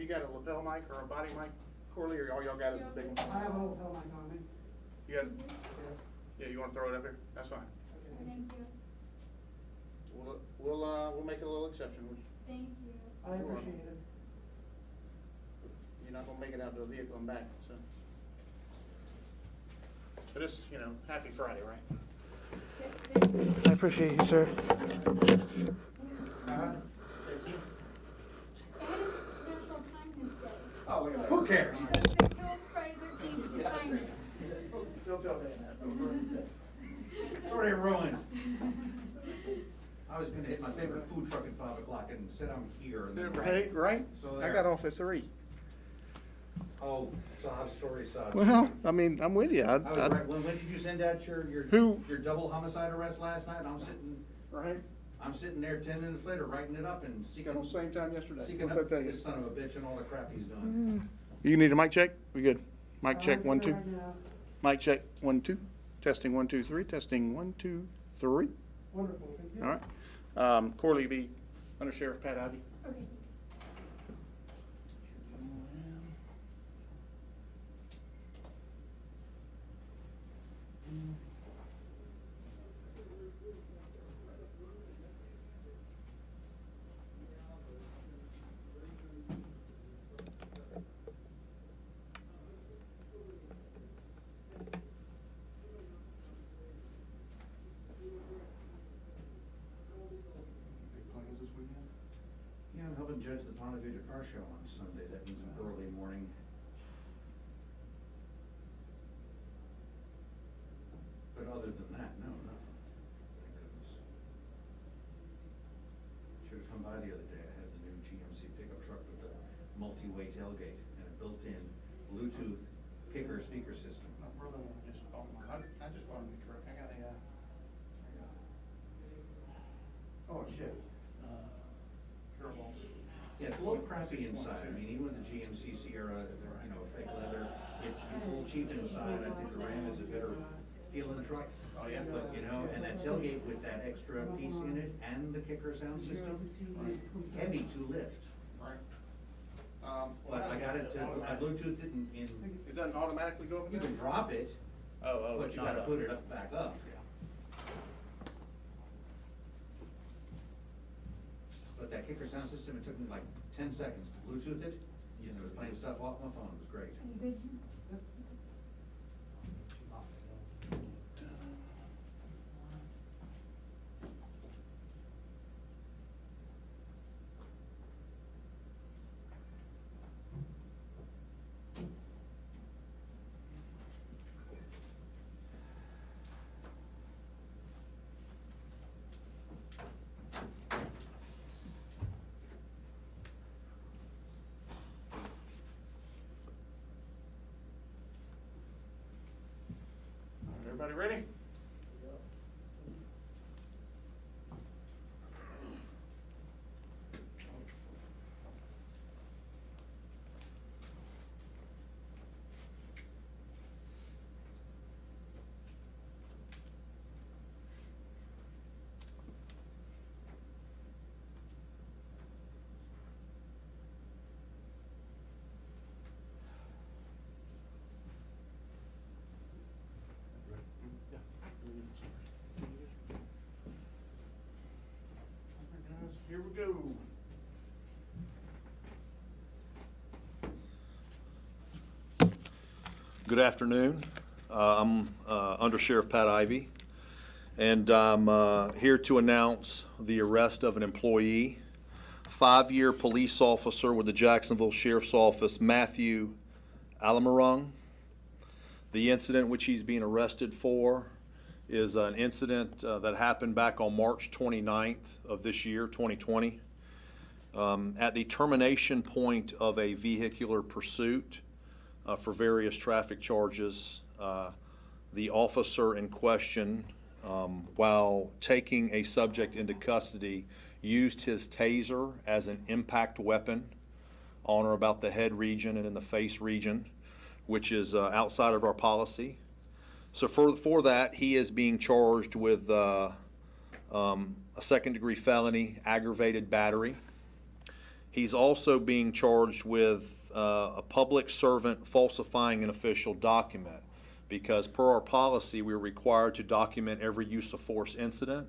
you got a lapel mic or a body mic, Corley, or all y'all got is a big one? I have a lapel mic on me. You got, Yes. yeah, you wanna throw it up here? That's fine. Thank you. We'll make a little exception. Thank you. I appreciate it. You're not gonna make it out to the vehicle and back, so. But it's, you know, happy Friday, right? Yes, thank you. I appreciate you, sir. 15. And it's National Kindness Day. Oh, look at that. Who cares? So stick to Friday 13th for kindness. Don't tell Dan It's already ruined. I was gonna hit my favorite food truck at 5 o'clock and said I'm here. And then- that. Right? So I there. got off at 3. Oh, sob story, sob. Well, I mean, I'm with you. I was right. When did you send out your Who? your double homicide arrest last night? Right? I'm sitting there 10 minutes later writing it up and You got on the same time yesterday. seeking What's that up tell you? this son of a bitch and all the crap he's done. You need a mic check? We good? Mic check, I'm 1, good 2. right now. Mic check, 1, 2. Testing, 1, 2, 3. Testing, 1, 2, 3. Wonderful, thank you. All right. Corley B. Undersheriff Pat Ivey. Okay. Yeah, I'm helping judge the Ponte Vedra car show on Sunday. That means an early morning. But other than that, no, nothing. Thank goodness. Should have come by the other day. I had the new GMC pickup truck with the multi-way tailgate and a built-in Bluetooth kicker speaker system. My brother just bought one. I just bought a new truck. I got a, oh, shit. Turbo. Yeah, it's a little crappy inside. I mean, even with the GMC Sierra, you know, fake leather, it's a little cheap inside. I think the Ram is a better feeling truck. Oh, yeah? But, you know, and that tailgate with that extra piece in it and the kicker sound system is heavy to lift. Right. But I got it to, I Bluetoothed it in, It doesn't automatically go up you there? can drop it, Oh, but you not gotta up. put it up, back up. But that kicker sound system, it took me like 10 seconds to Bluetooth it, and it was playing stuff off my phone, it was great. Are you good? Everybody ready? Here we go. Good afternoon. I'm Undersheriff Pat Ivey, and I'm here to announce the arrest of an employee, 5-year police officer with the Jacksonville Sheriff's Office, Matthew Alamarung. The incident which he's being arrested for is an incident that happened back on March 29th of this year, 2020. At the termination point of a vehicular pursuit for various traffic charges, the officer in question, while taking a subject into custody, used his taser as an impact weapon on or about the head region and in the face region, which is outside of our policy. So for that, he is being charged with a second-degree felony, aggravated battery. He's also being charged with a public servant falsifying an official document, because per our policy, we're required to document every use of force incident.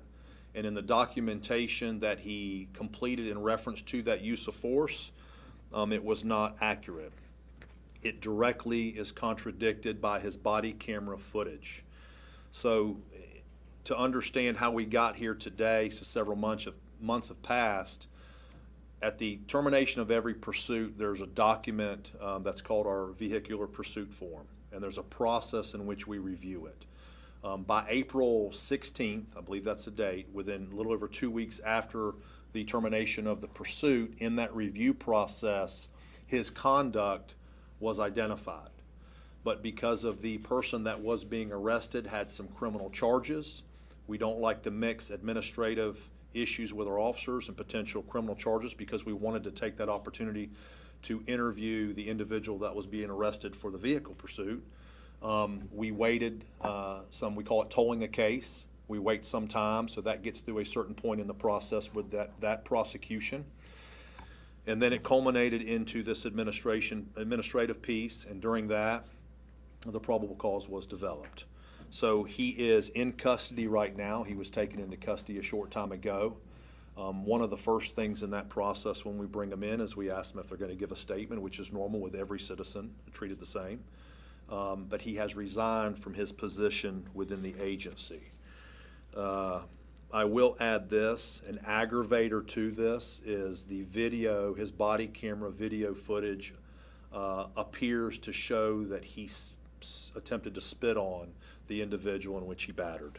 And in the documentation that he completed in reference to that use of force, it was not accurate. It directly is contradicted by his body camera footage. So to understand how we got here today, so several months have passed, at the termination of every pursuit, there's a document that's called our vehicular pursuit form, and there's a process in which we review it. By April 16th, I believe that's the date, within a little over 2 weeks after the termination of the pursuit, in that review process, his conduct was identified. But because of the person that was being arrested had some criminal charges, we don't like to mix administrative issues with our officers and potential criminal charges, because we wanted to take that opportunity to interview the individual that was being arrested for the vehicle pursuit. We waited we call it tolling a case. We wait some time, so that gets through a certain point in the process with that prosecution. And then it culminated into this administrative piece, and during that, the probable cause was developed. So he is in custody right now. He was taken into custody a short time ago. One of the first things in that process when we bring them in is we ask them if they're going to give a statement, which is normal with every citizen, treated the same. But he has resigned from his position within the agency. I will add this, an aggravator to this is the video, his body camera video footage appears to show that he attempted to spit on the individual in which he battered.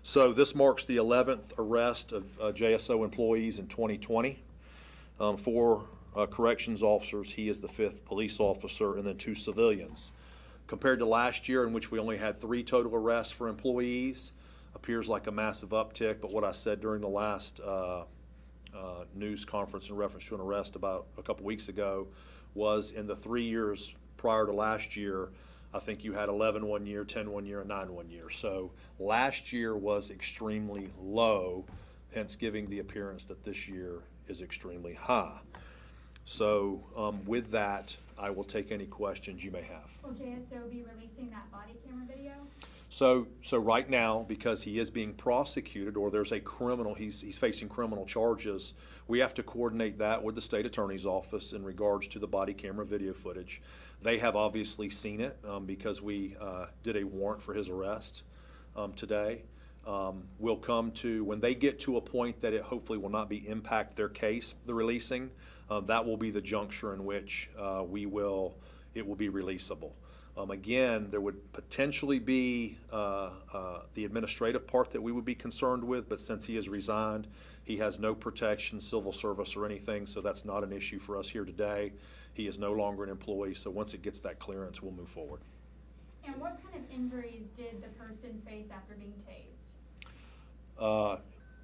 So this marks the 11th arrest of JSO employees in 2020. 4 corrections officers, he is the 5th police officer, and then 2 civilians. Compared to last year, in which we only had 3 total arrests for employees, appears like a massive uptick, but what I said during the last news conference in reference to an arrest about a couple weeks ago was in the 3 years prior to last year, I think you had 11 one year, 10 one year, and 9 one year. So last year was extremely low, hence giving the appearance that this year is extremely high. So with that, I will take any questions you may have. Will JSO be releasing that body camera video? So right now, because he is being prosecuted, or there's a criminal, he's facing criminal charges, we have to coordinate that with the state attorney's office in regards to the body camera video footage. They have obviously seen it because we did a warrant for his arrest today. We'll come to, when they get to a point that it hopefully will not be impact their case, the releasing, that will be the juncture in which it will be releasable. Again, there would potentially be the administrative part that we would be concerned with, but since he has resigned, he has no protection, civil service or anything, so that's not an issue for us here today. He is no longer an employee, so once it gets that clearance, we'll move forward. And what kind of injuries did the person face after being tased?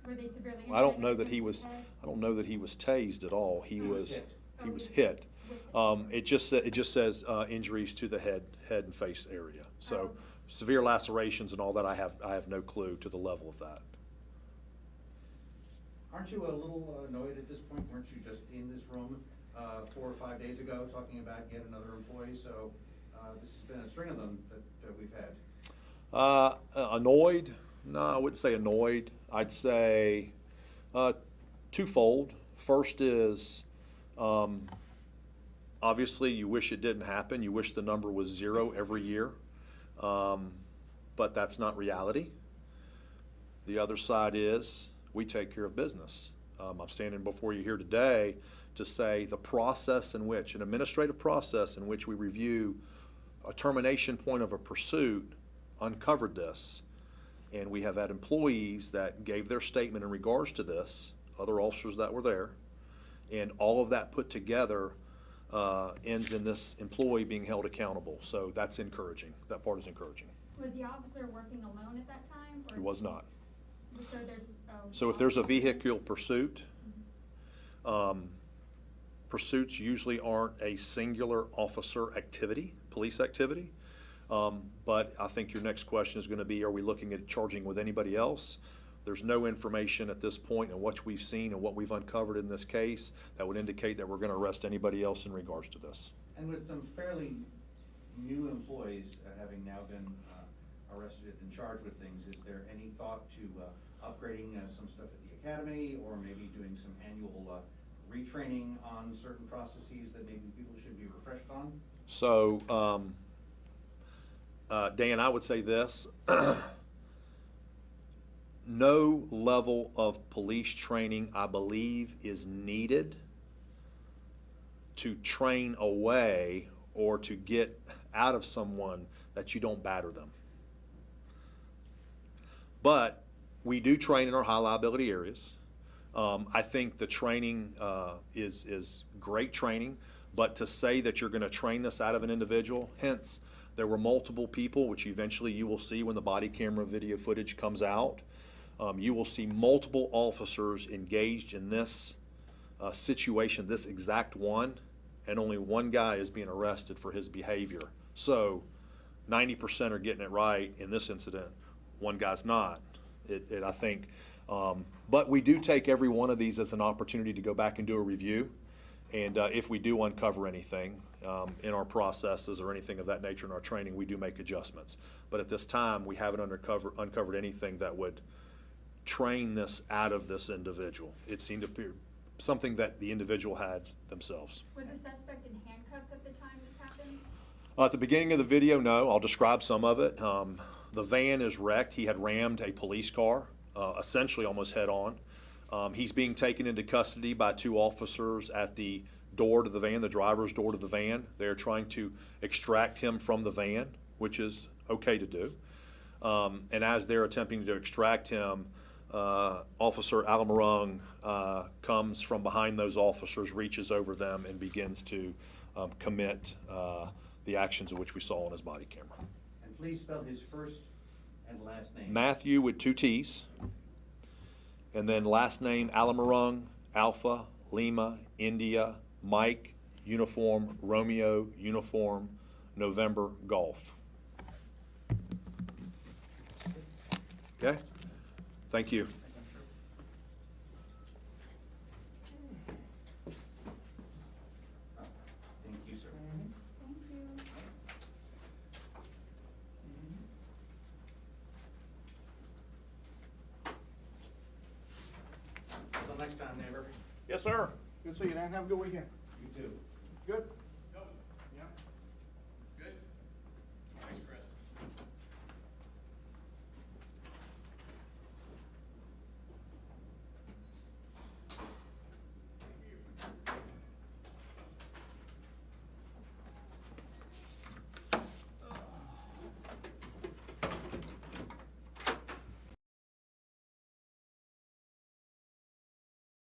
Were they severely injured? I don't know that he to was. the head? I don't know that he was tased at all. He was hit. hit. It just says injuries to the head and face area. So severe lacerations and all that. I have no clue to the level of that. Aren't you a little annoyed at this point? Weren't you just in this room 4 or 5 days ago talking about yet another employee? So this has been a string of them that we've had. Annoyed? No, I wouldn't say annoyed. I'd say twofold. First is obviously you wish it didn't happen. You wish the number was 0 every year, but that's not reality. The other side is we take care of business. I'm standing before you here today to say the process in which, an administrative process in which we review a termination point of a pursuit uncovered this. And we have had employees that gave their statement in regards to this, other officers that were there, and all of that put together ends in this employee being held accountable. So that's encouraging. That part is encouraging. Was the officer working alone at that time? Or He was not. So there's. So if there's a vehicular pursuit, pursuits usually aren't a singular officer activity, police activity. But I think your next question is going to be, are we looking at charging with anybody else? There's no information at this point in what we've seen and what we've uncovered in this case that would indicate that we're going to arrest anybody else in regards to this. And with some fairly new employees having now been arrested and charged with things, is there any thought to upgrading some stuff at the academy, or maybe doing some annual retraining on certain processes that maybe people should be refreshed on? So, Dan, I would say this. No level of police training, I believe, is needed to train away or to get out of someone that you don't batter them. But we do train in our high liability areas. I think the training is great training, but to say that you're going to train this out of an individual, hence there were multiple people, which eventually you will see when the body camera video footage comes out. You will see multiple officers engaged in this situation, this exact one, and only one guy is being arrested for his behavior. So 90% are getting it right in this incident, one guy's not. I think, but we do take every one of these as an opportunity to go back and do a review. And if we do uncover anything in our processes or anything of that nature in our training, we do make adjustments. But at this time, we haven't uncovered anything that would train this out of this individual. It seemed to be something that the individual had themselves. Was the suspect in handcuffs at the time this happened? At the beginning of the video, no. I'll describe some of it. The van is wrecked. He had rammed a police car, essentially almost head on. He's being taken into custody by two officers at the door to the van, the driver's door to the van. They're trying to extract him from the van, which is okay to do. And as they're attempting to extract him, Officer Alamarung comes from behind those officers, reaches over them, and begins to commit the actions of which we saw on his body camera. And please spell his first and last name. Matthew with 2 T's. And then last name Alamarung, Alpha, Lima, India, Mike, Uniform, Romeo, Uniform, November, Golf. Okay? Thank you. Thank you, sir. Thank you. Until next time, neighbor. Yes, sir. Good to see you, Dan. Have a good weekend. You too. Good.